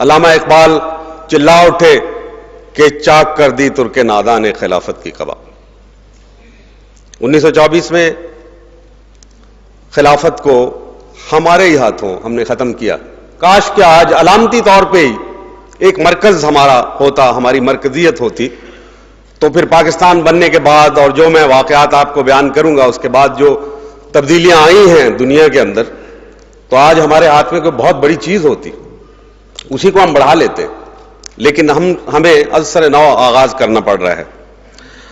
علامہ اقبال چلا اٹھے کہ چاک کر دی ترک ناداں نے خلافت کی قبا۔ 1924 میں خلافت کو ہمارے ہی ہاتھوں ہم نے ختم کیا۔ کاش کہ آج علامتی طور پہ ہی ایک مرکز ہمارا ہوتا، ہماری مرکزیت ہوتی، تو پھر پاکستان بننے کے بعد اور جو میں واقعات آپ کو بیان کروں گا اس کے بعد جو تبدیلیاں آئی ہیں دنیا کے اندر، تو آج ہمارے ہاتھ میں کوئی بہت بڑی چیز ہوتی، اسی کو ہم بڑھا لیتے، لیکن ہمیں از سر نو آغاز کرنا پڑ رہا ہے۔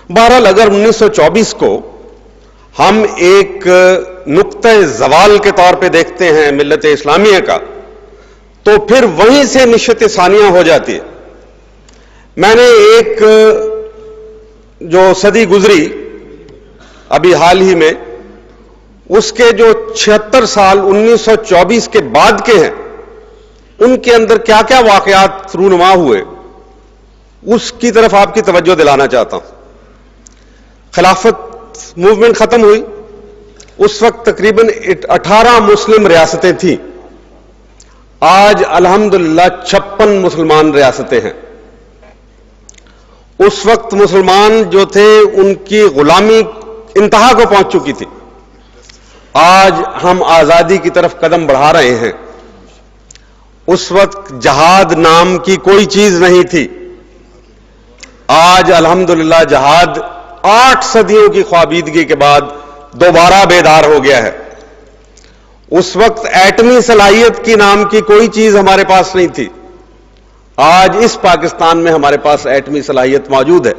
بہرحال اگر 1924 کو ہم ایک نقطۂ زوال کے طور پہ دیکھتے ہیں ملت اسلامیہ کا، تو پھر وہیں سے نشت ثانیہ ہو جاتی ہے۔ میں نے ایک جو صدی گزری ابھی حال ہی میں، اس کے جو 76 سال 1924 کے بعد کے ہیں، ان کے اندر کیا کیا واقعات رونما ہوئے، اس کی طرف آپ کی توجہ دلانا چاہتا ہوں۔ خلافت موومنٹ ختم ہوئی، اس وقت تقریباً 18 مسلم ریاستیں تھیں، آج الحمدللہ 56 مسلمان ریاستیں ہیں۔ اس وقت مسلمان جو تھے ان کی غلامی انتہا کو پہنچ چکی تھی، آج ہم آزادی کی طرف قدم بڑھا رہے ہیں۔ اس وقت جہاد نام کی کوئی چیز نہیں تھی، آج الحمدللہ جہاد 8 صدیوں کی خوابیدگی کے بعد دوبارہ بیدار ہو گیا ہے۔ اس وقت ایٹمی صلاحیت کی نام کی کوئی چیز ہمارے پاس نہیں تھی، آج اس پاکستان میں ہمارے پاس ایٹمی صلاحیت موجود ہے،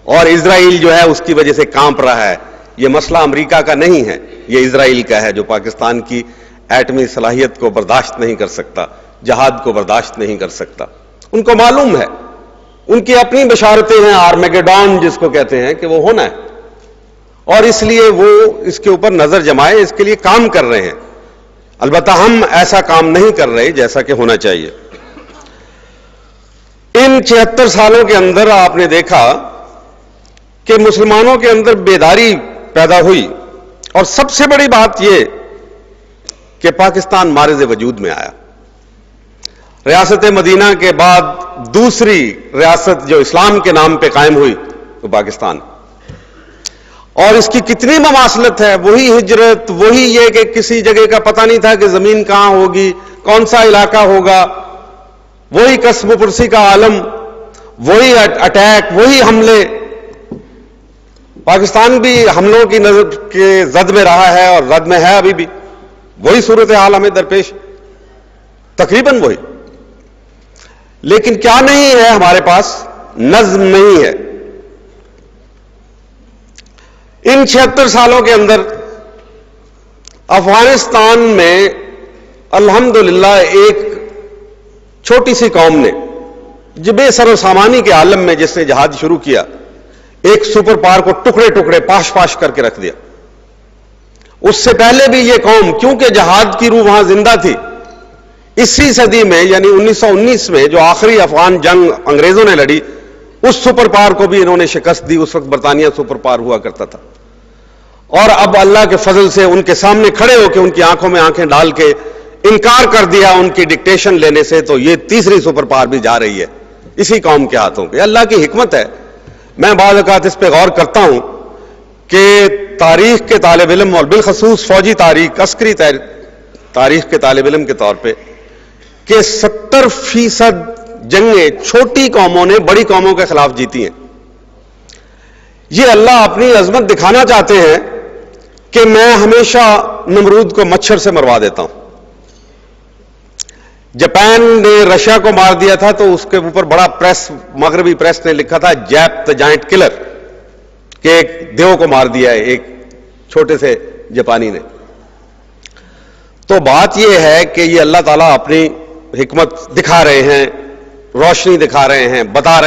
اور اسرائیل جو ہے اس کی وجہ سے کانپ رہا ہے۔ یہ مسئلہ امریکہ کا نہیں ہے، یہ اسرائیل کا ہے جو پاکستان کی ایٹمی صلاحیت کو برداشت نہیں کر سکتا، جہاد کو برداشت نہیں کر سکتا۔ ان کو معلوم ہے، ان کی اپنی بشارتیں ہیں، آرمیگیڈون جس کو کہتے ہیں کہ وہ ہونا ہے، اور اس لیے وہ اس کے اوپر نظر جمائے، اس کے لیے کام کر رہے ہیں۔ البتہ ہم ایسا کام نہیں کر رہے جیسا کہ ہونا چاہیے۔ ان 76 سالوں کے اندر آپ نے دیکھا کہ مسلمانوں کے اندر بیداری پیدا ہوئی، اور سب سے بڑی بات یہ کہ پاکستان مارز وجود میں آیا۔ ریاست مدینہ کے بعد دوسری ریاست جو اسلام کے نام پہ قائم ہوئی وہ پاکستان، اور اس کی کتنی مماثلت ہے، وہی ہجرت، وہی یہ کہ کسی جگہ کا پتہ نہیں تھا کہ زمین کہاں ہوگی، کون سا علاقہ ہوگا، وہی کسب و پرسی کا عالم، وہی اٹیک، وہی حملے۔ پاکستان بھی حملوں کی نظر کے زد میں رہا ہے اور زد میں ہے ابھی بھی، وہی صورتحال ہمیں درپیش، تقریباً وہی۔ لیکن کیا نہیں ہے ہمارے پاس؟ نظم نہیں ہے۔ ان 76 سالوں کے اندر افغانستان میں الحمدللہ ایک چھوٹی سی قوم نے بے سر و سامانی کے عالم میں جس نے جہاد شروع کیا، ایک سپر پاور کو ٹکڑے ٹکڑے پاش پاش کر کے رکھ دیا۔ اس سے پہلے بھی یہ قوم، کیونکہ جہاد کی روح وہاں زندہ تھی، اسی صدی میں یعنی 1919 میں جو آخری افغان جنگ انگریزوں نے لڑی، اس سپر پاور کو بھی انہوں نے شکست دی۔ اس وقت برطانیہ سپر پاور ہوا کرتا تھا، اور اب اللہ کے فضل سے ان کے سامنے کھڑے ہو کے ان کی آنکھوں میں آنکھیں ڈال کے انکار کر دیا ان کی ڈکٹیشن لینے سے، تو یہ تیسری سپر پاور بھی جا رہی ہے اسی قوم کے ہاتھوں پہ۔ اللہ کی حکمت ہے۔ میں بعض اوقات اس پہ غور کرتا ہوں کہ تاریخ کے طالب علم، اور بالخصوص فوجی تاریخ، عسکری تاریخ کے طالب علم کے طور پہ، کہ 70% جنگیں چھوٹی قوموں نے بڑی قوموں کے خلاف جیتی ہیں۔ یہ اللہ اپنی عظمت دکھانا چاہتے ہیں کہ میں ہمیشہ نمرود کو مچھر سے مروا دیتا ہوں۔ جاپان نے رشیا کو مار دیا تھا تو اس کے اوپر بڑا پریس، مغربی پریس نے لکھا تھا جیپ دا جائنٹ کلر، کہ ایک دیو کو مار دیا ہے ایک چھوٹے سے جاپانی نے۔ تو بات یہ ہے کہ یہ اللہ تعالیٰ اپنی حکمت دکھا رہے ہیں، روشنی دکھا رہے ہیں، بتا رہے ہیں